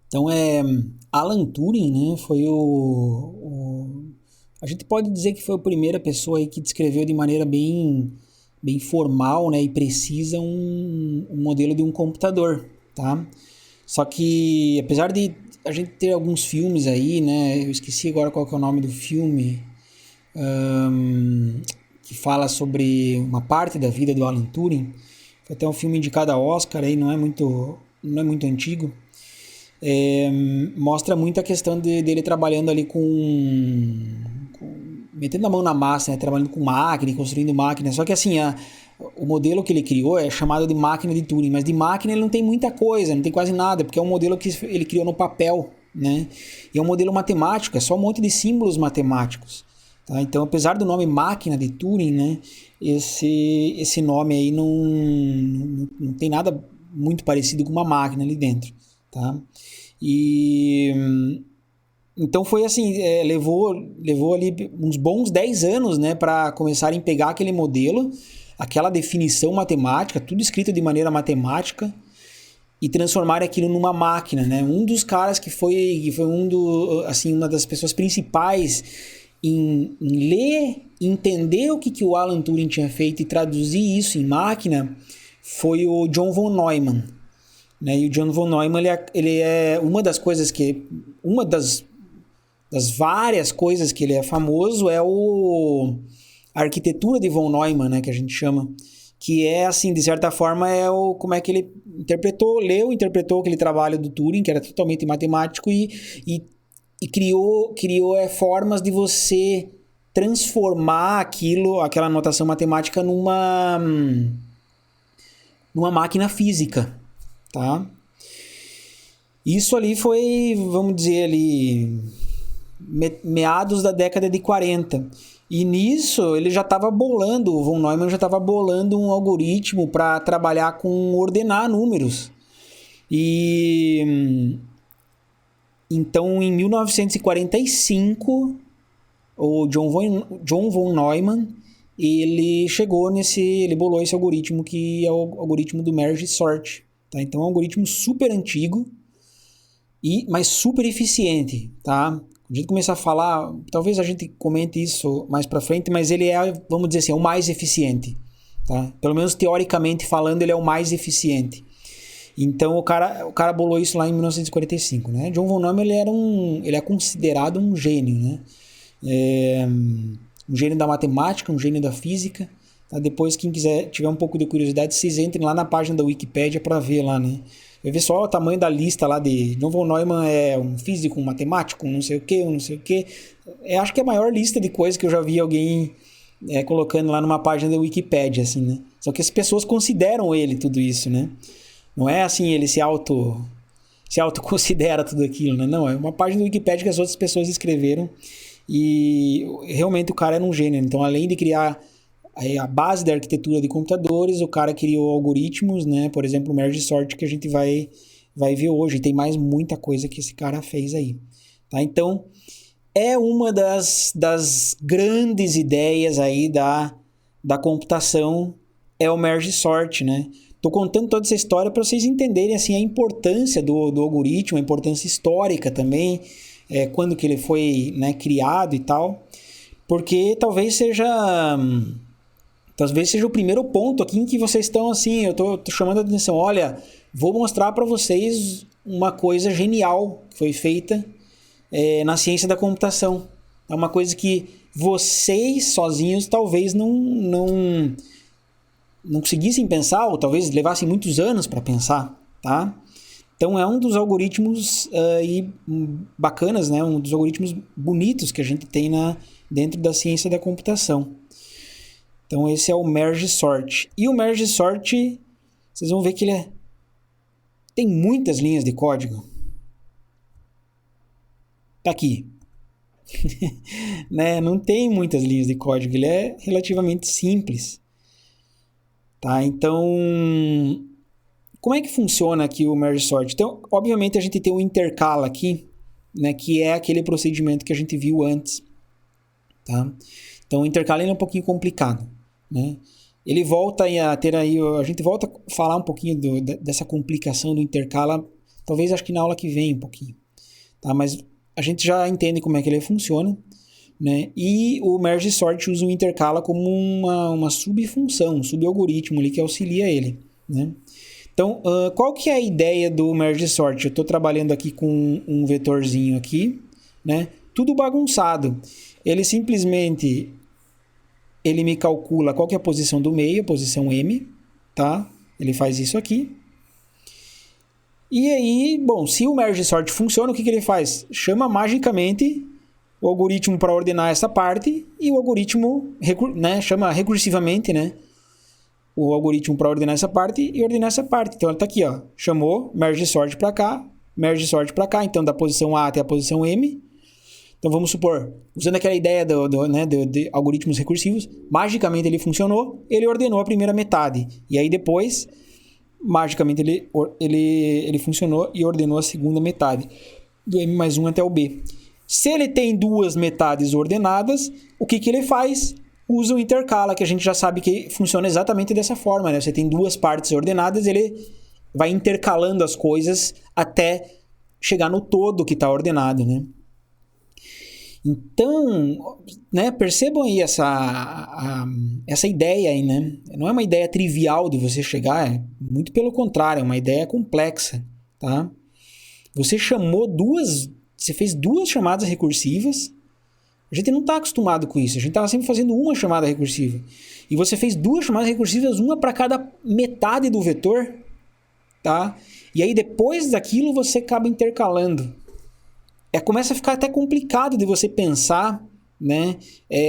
Então, Alan Turing, né, foi a gente pode dizer que foi a primeira pessoa aí que descreveu de maneira bem formal, né, e precisa um modelo de um computador, tá? Só que, apesar de a gente ter alguns filmes aí, né, eu esqueci agora qual que é o nome do filme, que fala sobre uma parte da vida do Alan Turing. Foi até um filme indicado a Oscar, aí não é muito antigo. É, mostra muito a questão dele trabalhando ali metendo a mão na massa, né? Trabalhando com máquina, construindo máquina. Só que assim, o modelo que ele criou é chamado de máquina de Turing, mas de máquina ele não tem muita coisa, não tem quase nada, porque é um modelo que ele criou no papel, né? E é um modelo matemático, é só um monte de símbolos matemáticos. Tá? Então, apesar do nome máquina de Turing, né? Esse nome aí não tem nada muito parecido com uma máquina ali dentro, tá? E então foi assim, levou ali uns bons 10 anos, né, para começarem a pegar aquele modelo, aquela definição matemática, tudo escrito de maneira matemática, e transformar aquilo numa máquina, né? Um dos caras que foi assim, uma das pessoas principais em ler, entender o que o Alan Turing tinha feito e traduzir isso em máquina foi o John von Neumann, né? E o John von Neumann ele é uma das coisas que uma das várias coisas que ele é famoso é a arquitetura de von Neumann, né, que a gente chama, que é assim, de certa forma como é que ele interpretou aquele trabalho do Turing, que era totalmente matemático e criou formas de você transformar aquela notação matemática numa máquina física, tá? Isso ali foi, vamos dizer ali, meados da década de 40. E nisso ele já estava bolando, o von Neumann já estava bolando um algoritmo para trabalhar com ordenar números. E então em 1945 o John von Neumann ele bolou esse algoritmo que é o algoritmo do merge sort. Tá? Então é um algoritmo super antigo, mas super eficiente, tá? A gente começar a falar, talvez a gente comente isso mais para frente, mas ele é, vamos dizer assim, é o mais eficiente, tá? Pelo menos teoricamente falando, ele é o mais eficiente. Então o cara bolou isso lá em 1945, né? John von Neumann ele é considerado um gênio, né? Um gênio da matemática, um gênio da física. Tá? Depois, quem quiser tiver um pouco de curiosidade, vocês entrem lá na página da Wikipédia para ver lá, né? Vai ver só o tamanho da lista lá de John von Neumann é um físico, um matemático, um não sei o que, um não sei o que. Acho que é a maior lista de coisas que eu já vi alguém colocando lá numa página da Wikipédia, assim, né? Só que as pessoas consideram ele tudo isso, né? Não é assim, ele se autoconsidera tudo aquilo, né? Não, é uma página do Wikipédia que as outras pessoas escreveram e realmente o cara era um gênio. Então, além de criar a base da arquitetura de computadores, o cara criou algoritmos, né? Por exemplo, o merge sort que a gente vai ver hoje. Tem mais muita coisa que esse cara fez aí. Tá? Então, é uma das grandes ideias aí da computação, é o merge sort, né? Tô contando toda essa história para vocês entenderem assim a importância do algoritmo, a importância histórica também, quando que ele foi, né, criado e tal, porque talvez seja o primeiro ponto aqui em que vocês estão assim, eu tô chamando a atenção, olha, vou mostrar para vocês uma coisa genial que foi feita na ciência da computação. É uma coisa que vocês sozinhos talvez não conseguissem pensar, ou talvez levassem muitos anos para pensar, tá? Então é um dos algoritmos bacanas, né? Um dos algoritmos bonitos que a gente tem dentro da ciência da computação. Então esse é o merge sort. E o merge sort, vocês vão ver que ele tem muitas linhas de código. Tá aqui. Né? Não tem muitas linhas de código, ele é relativamente simples. Tá? Então, como é que funciona aqui o merge sort? Então, obviamente a gente tem um intercala aqui, né, que é aquele procedimento que a gente viu antes. Tá? Então, o intercala é um pouquinho complicado, né? Ele volta a ter aí, a gente volta a falar um pouquinho dessa complicação do intercala Talvez acho que na aula que vem um pouquinho. Tá? Mas a gente já entende como é que ele funciona. Né? E o merge sort usa o intercala como uma subfunção, um subalgoritmo ali que auxilia ele. Né? Então, qual que é a ideia do merge sort? Eu estou trabalhando aqui com um vetorzinho aqui, né? Tudo bagunçado. Ele simplesmente me calcula qual que é a posição do meio, a posição M, tá? Ele faz isso aqui. E aí, bom, se o merge sort funciona, o que ele faz? Chama magicamente o algoritmo para ordenar essa parte e o algoritmo, né, chama recursivamente, né, o algoritmo para ordenar essa parte e ordenar essa parte. Então, ele está aqui, ó, chamou merge sort para cá, merge sort para cá, então da posição A até a posição M. Então, vamos supor, usando aquela ideia de algoritmos recursivos, magicamente ele funcionou, ele ordenou a primeira metade. E aí depois, magicamente ele funcionou e ordenou a segunda metade, do M mais 1 até o B. Se ele tem duas metades ordenadas, o que ele faz? Usa o intercala, que a gente já sabe que funciona exatamente dessa forma. Né? Você tem duas partes ordenadas, ele vai intercalando as coisas até chegar no todo que está ordenado. Né? Então, né, percebam aí essa ideia aí, né? Não é uma ideia trivial de você chegar, muito pelo contrário, é uma ideia complexa. Tá? Você fez duas chamadas recursivas. A gente não está acostumado com isso. A gente estava sempre fazendo uma chamada recursiva. E você fez duas chamadas recursivas, uma para cada metade do vetor. Tá? E aí depois daquilo você acaba intercalando. Começa a ficar até complicado de você pensar, né?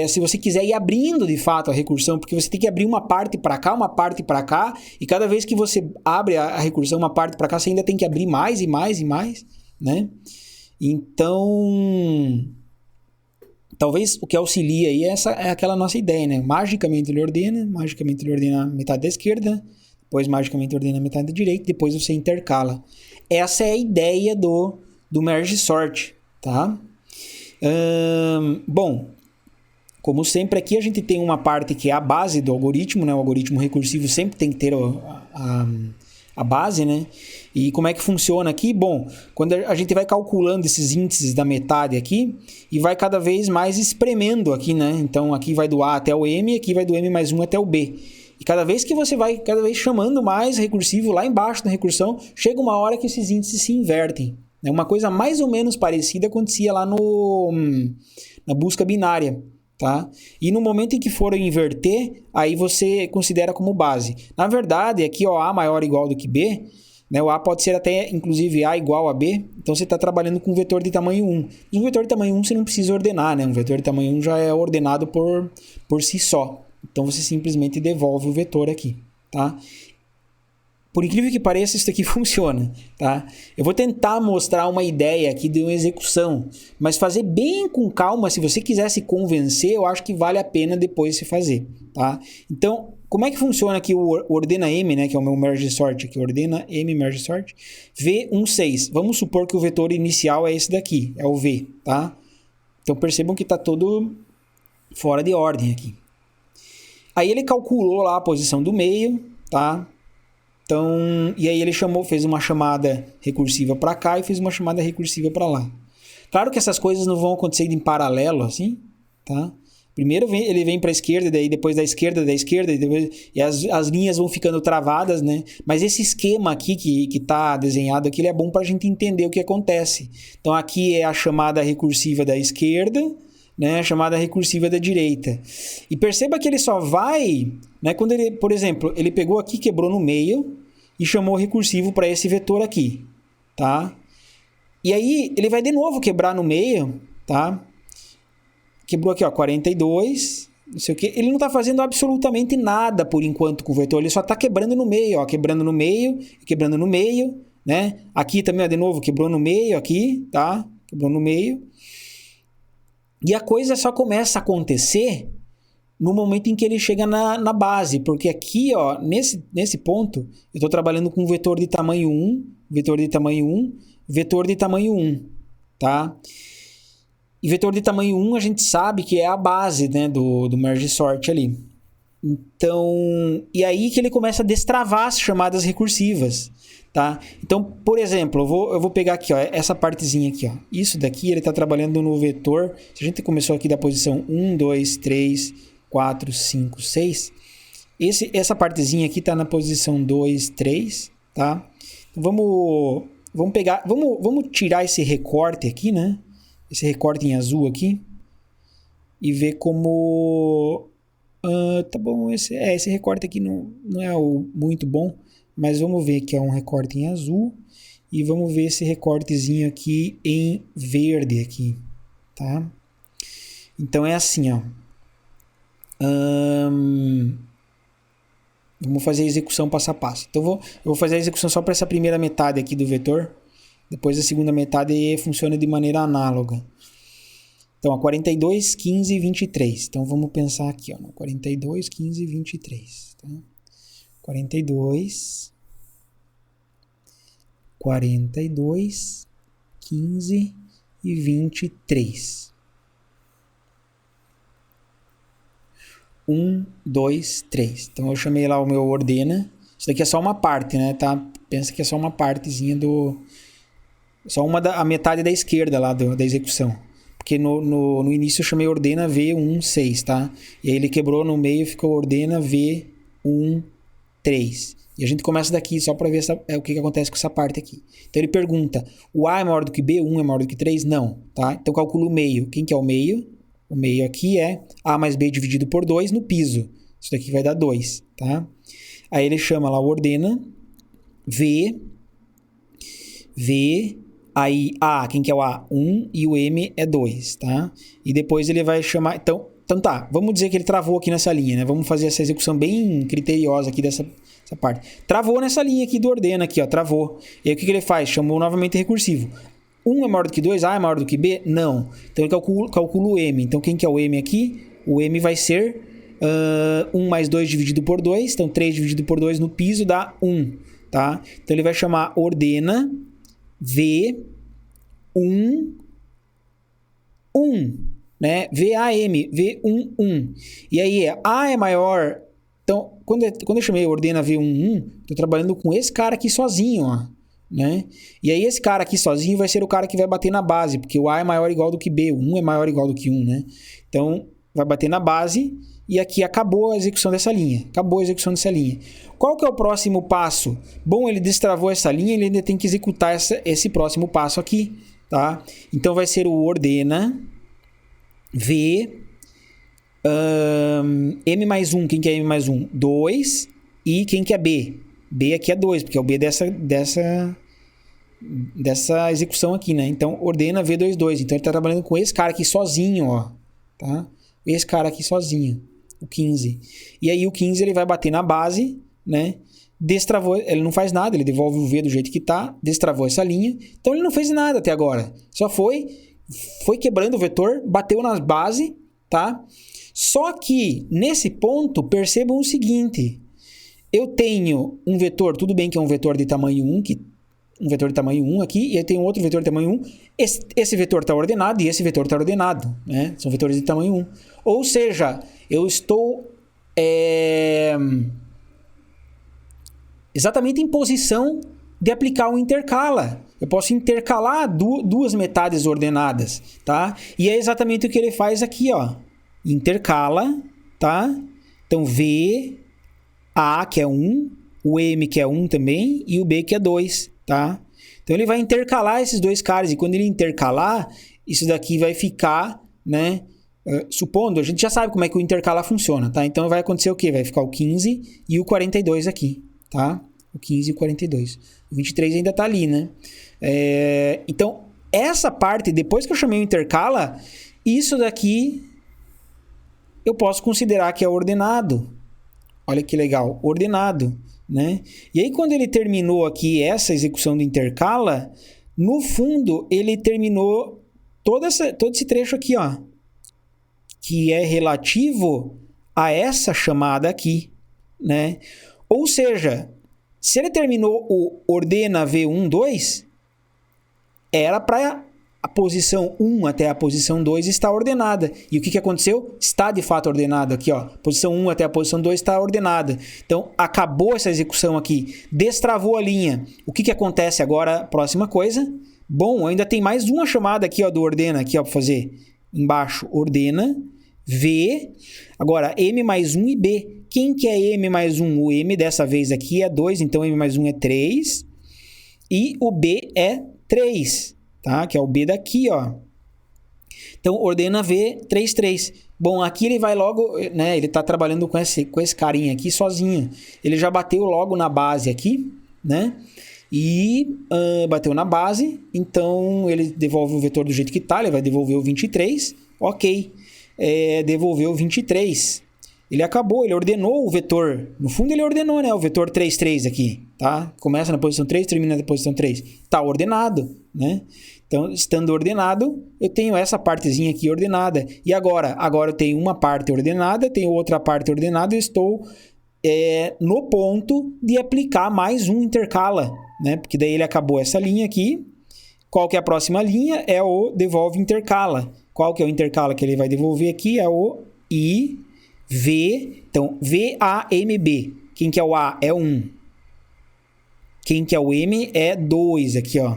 Se você quiser ir abrindo de fato a recursão, porque você tem que abrir uma parte para cá, uma parte para cá. E cada vez que você abre a recursão uma parte para cá, você ainda tem que abrir mais e mais e mais. Né? Então, talvez o que auxilia aí é aquela nossa ideia, né? Magicamente ele ordena a metade da esquerda, depois magicamente ordena a metade da direita, depois você intercala. Essa é a ideia do merge sort, tá? Bom, como sempre aqui a gente tem uma parte que é a base do algoritmo, né? O algoritmo recursivo sempre tem que ter a base, né? E como é que funciona aqui? Bom, quando a gente vai calculando esses índices da metade aqui e vai cada vez mais espremendo aqui, né? Então aqui vai do A até o M, aqui vai do M mais 1 até o B. E cada vez que você vai chamando mais recursivo lá embaixo da recursão, chega uma hora que esses índices se invertem. Uma coisa mais ou menos parecida acontecia lá na busca binária. Tá? E no momento em que for inverter, aí você considera como base. Na verdade, aqui ó, A maior ou igual do que B, né? O A pode ser até, inclusive, A igual a B. Então você está trabalhando com um vetor de tamanho 1. Um vetor de tamanho 1 você não precisa ordenar, né? Um vetor de tamanho 1 já é ordenado por si só. Então você simplesmente devolve o vetor aqui. Tá? Por incrível que pareça, isso aqui funciona, tá? Eu vou tentar mostrar uma ideia aqui de uma execução, mas fazer bem com calma. Se você quiser se convencer, eu acho que vale a pena depois se fazer, tá? Então, como é que funciona aqui o ordena M, né? Que é o meu merge sort aqui, ordena M merge sort, V16. Vamos supor que o vetor inicial é esse daqui, é o V, tá? Então, percebam que está todo fora de ordem aqui. Aí ele calculou lá a posição do meio, tá? Então, e aí ele fez uma chamada recursiva para cá e fez uma chamada recursiva para lá. Claro que essas coisas não vão acontecer em paralelo, assim, tá? Primeiro ele vem para a esquerda, daí depois da esquerda, e as linhas vão ficando travadas, né? Mas esse esquema aqui que está desenhado aqui, ele é bom para a gente entender o que acontece. Então aqui é a chamada recursiva da esquerda, né? A chamada recursiva da direita. E perceba que ele só vai, né? Quando ele, por exemplo, ele pegou aqui, quebrou no meio e chamou recursivo para esse vetor aqui, tá? E aí ele vai de novo quebrar no meio, tá? Quebrou aqui, ó, 42, não sei o que. Ele não está fazendo absolutamente nada por enquanto com o vetor, ele só está quebrando no meio, ó, quebrando no meio, né? Aqui também, ó, de novo, quebrou no meio aqui, tá? Quebrou no meio. E a coisa só começa a acontecer no momento em que ele chega na base, porque aqui, ó, nesse ponto, eu estou trabalhando com um vetor de tamanho 1, vetor de tamanho 1, vetor de tamanho 1, tá? E vetor de tamanho 1 a gente sabe que é a base, né, do merge sort ali. Então, e aí que ele começa a destravar as chamadas recursivas. Tá? Então, por exemplo, eu vou pegar aqui, ó, essa partezinha aqui. Ó. Isso daqui ele está trabalhando no vetor. Se a gente começou aqui da posição 1, 2, 3, 4, 5, 6. Essa partezinha aqui está na posição 2, 3. Tá? Então, vamos pegar, vamos tirar esse recorte aqui, né? Esse recorte em azul aqui. E ver como... tá bom, esse recorte aqui não é muito bom. Mas vamos ver que é um recorte em azul. E vamos ver esse recortezinho aqui em verde aqui. Tá? Então é assim, ó. Vamos fazer a execução passo a passo. Então eu vou fazer a execução só para essa primeira metade aqui do vetor. Depois a segunda metade funciona de maneira análoga. Então, ó, 42, 15 e 23. Então vamos pensar aqui, ó, no 42, 15 e 23. Tá? 42, 15 e 23. 1, 2, 3. Então eu chamei lá o meu ordena. Isso daqui é só uma parte, né? Tá? Pensa que é só uma partezinha só a metade da esquerda lá da execução. Porque no início eu chamei ordena V1, 6, tá? E aí ele quebrou no meio e ficou ordena V1, 3. E a gente começa daqui só para ver o que acontece com essa parte aqui. Então ele pergunta, o A é maior do que B? 1 é maior do que 3? Não, tá? Então calcula o meio. Quem que é o meio? O meio aqui é A mais B dividido por 2 no piso. Isso daqui vai dar 2, tá? Aí ele chama lá o ordena, aí A, quem que é o A? 1 e o M é 2, tá? E depois ele vai chamar... Então tá, vamos dizer que ele travou aqui nessa linha, né? Vamos fazer essa execução bem criteriosa aqui dessa parte. Travou nessa linha aqui do ordena, aqui, ó, travou. E aí o que ele faz? Chamou novamente recursivo. 1 é maior do que 2? A é maior do que B? Não. Então ele calcula o M. Então quem que é o M aqui? O M vai ser 1 mais 2 dividido por 2. Então 3 dividido por 2 no piso dá 1. Tá? Então ele vai chamar ordena V1, 1. Né? VAM, V1, 1. E aí A é maior... Então, quando eu chamei ordena V1, 1, estou trabalhando com esse cara aqui sozinho, ó. Né? E aí esse cara aqui sozinho vai ser o cara que vai bater na base, porque o A é maior ou igual do que B, o 1 é maior ou igual do que 1, né? Então, vai bater na base e aqui acabou a execução dessa linha. Acabou a execução dessa linha. Qual que é o próximo passo? Bom, ele destravou essa linha, ele ainda tem que executar esse próximo passo aqui, tá? Então, vai ser o ordena V M mais 1, quem que é M mais 1? 2. E quem que é B? B aqui é 2, porque é o B dessa execução aqui, né? Então, ordena V22. Então, ele está trabalhando com esse cara aqui sozinho, ó. Tá? Esse cara aqui sozinho, o 15. E aí, o 15 ele vai bater na base, né? Destravou, ele não faz nada, ele devolve o V do jeito que tá, destravou essa linha. Então, ele não fez nada até agora. Só foi quebrando o vetor, bateu nas bases, tá? Só que, nesse ponto, percebam o seguinte. Eu tenho um vetor, tudo bem que é um vetor de tamanho 1, um vetor de tamanho 1 aqui, e eu tenho outro vetor de tamanho 1. Esse vetor está ordenado e esse vetor está ordenado, né? São vetores de tamanho 1. Ou seja, eu estou exatamente em posição de aplicar um intercala. Eu posso intercalar duas metades ordenadas, tá? E é exatamente o que ele faz aqui, ó. Intercala, tá? Então, V, A, que é 1, o M, que é 1 também, e o B, que é 2, tá? Então, ele vai intercalar esses dois caras, e quando ele intercalar, isso daqui vai ficar, né? Supondo, a gente já sabe como é que o intercala funciona, tá? Então, vai acontecer o quê? Vai ficar o 15 e o 42 aqui, tá? O 15 e o 42. O 23 ainda tá ali, né? Então, essa parte, depois que eu chamei o intercala, isso daqui eu posso considerar que é ordenado. Olha que legal, ordenado, né? E aí, quando ele terminou aqui essa execução do intercala, no fundo, ele terminou todo esse trecho aqui, ó, que é relativo a essa chamada aqui, né? Ou seja, se ele terminou o ordena V1, 2, era para a posição 1 até a posição 2 está ordenada. E o que aconteceu? Está de fato ordenado aqui, ó. Posição 1 até a posição 2 está ordenada. Então, acabou essa execução aqui. Destravou a linha. O que acontece agora? Próxima coisa. Bom, ainda tem mais uma chamada aqui, ó, do ordena, aqui, ó, para fazer. Embaixo, ordena, V. Agora, M mais 1 e B. Quem que é M mais 1? O M dessa vez aqui é 2, então M mais 1 é 3. E o B é 3. Tá? Que é o B daqui, ó. Então, ordena V, 3, 3. Bom, aqui ele vai logo, né? Ele tá trabalhando com esse carinha aqui sozinho. Ele já bateu logo na base aqui, né? E bateu na base, então ele devolve o vetor do jeito que tá, ele vai devolver o 23. Ok, devolveu o 23. Ele acabou, ele ordenou o vetor. No fundo ele ordenou, né? O vetor 3, 3 aqui, tá? Começa na posição 3, termina na posição 3. Tá ordenado, né? Então, estando ordenado, eu tenho essa partezinha aqui ordenada. E agora? Agora eu tenho uma parte ordenada, tenho outra parte ordenada e estou no ponto de aplicar mais um intercala, né? Porque daí ele acabou essa linha aqui. Qual que é a próxima linha? É o devolve intercala. Qual que é o intercala que ele vai devolver aqui? É o I, V. Então, V, A, M, B. Quem que é o A? É 1. Quem que é o M? É 2 aqui, ó.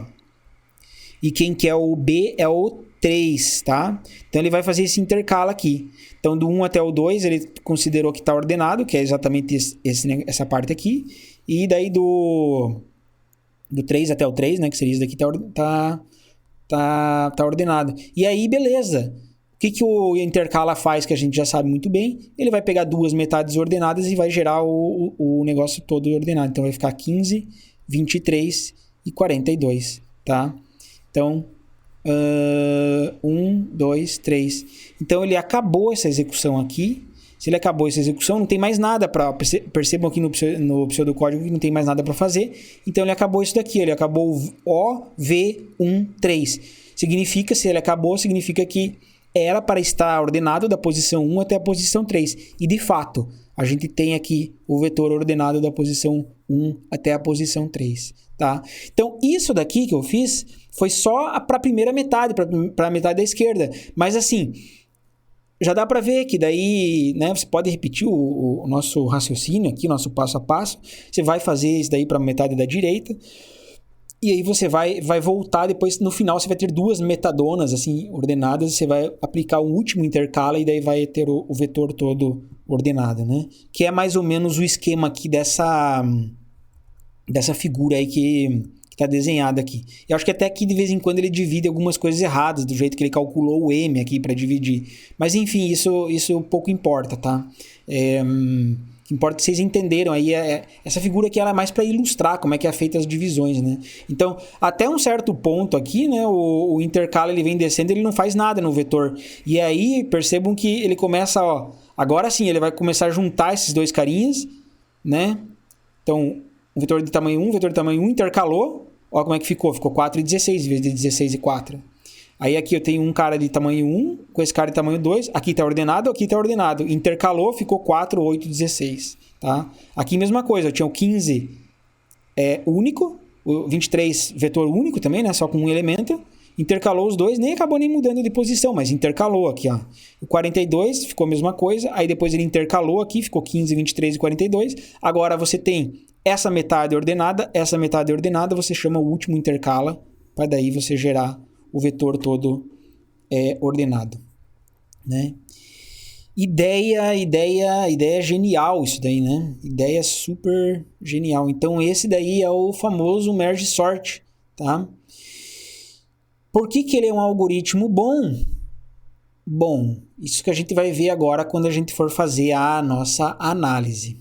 E quem que é o B? É o 3, tá? Então, ele vai fazer esse intercala aqui. Então, do 1 até o 2, ele considerou que está ordenado, que é exatamente essa parte aqui. E daí do 3 até o 3, né? Que seria isso daqui, tá ordenado. E aí, beleza. O que o intercala faz, que a gente já sabe muito bem? Ele vai pegar duas metades ordenadas e vai gerar o negócio todo ordenado. Então, vai ficar 15, 23 e 42, tá? Então, 1, 2, 3. Então, ele acabou essa execução aqui. Se ele acabou essa execução, não tem mais nada para... Percebam aqui no pseudocódigo que não tem mais nada para fazer. Então, ele acabou isso daqui. Ele acabou O, V, 1, 3. Significa, se ele acabou, significa que era para estar ordenado da posição 1 até a posição 3. E, de fato, a gente tem aqui o vetor ordenado da posição 1 até a posição 3. Tá? Então, isso daqui que eu fiz foi só para a primeira metade, para a metade da esquerda. Mas, assim, já dá para ver que daí, né, você pode repetir o nosso raciocínio aqui, nosso passo a passo. Você vai fazer isso daí para a metade da direita. E aí você vai voltar, depois no final você vai ter duas metadonas assim ordenadas, você vai aplicar um último intercala e daí vai ter o vetor todo ordenado, né? Que é mais ou menos o esquema aqui dessa figura aí que está desenhada aqui. Eu acho que até aqui de vez em quando ele divide algumas coisas erradas, do jeito que ele calculou o M aqui para dividir. Mas enfim, isso pouco importa, tá? O que importa é que vocês entenderam aí, essa figura aqui ela é mais para ilustrar como é que é feita as divisões, né? Então, até um certo ponto aqui, né, o intercala ele vem descendo, ele não faz nada no vetor. E aí, percebam que ele começa, ó, agora sim, ele vai começar a juntar esses dois carinhas, né? Então, um vetor de tamanho 1, vetor de tamanho 1, intercalou, ó como é que ficou, ficou 4 e 16 em vez de 16 e 4. Aí aqui eu tenho um cara de tamanho 1, com esse cara de tamanho 2. Aqui está ordenado, aqui está ordenado. Intercalou, ficou 4, 8, 16. Tá? Aqui mesma coisa, eu tinha o 15 único, o 23 vetor único também, né? Só com um elemento. Intercalou os dois, nem acabou nem mudando de posição, mas intercalou aqui. Ó. O 42 ficou a mesma coisa, aí depois ele intercalou aqui, ficou 15, 23 e 42. Agora você tem essa metade ordenada, você chama o último intercala, para daí você gerar o vetor todo ordenado, né? Ideia genial isso daí, né? Ideia super genial. Então esse daí é o famoso merge sort, tá? Por que ele é um algoritmo bom? Bom, isso que a gente vai ver agora quando a gente for fazer a nossa análise.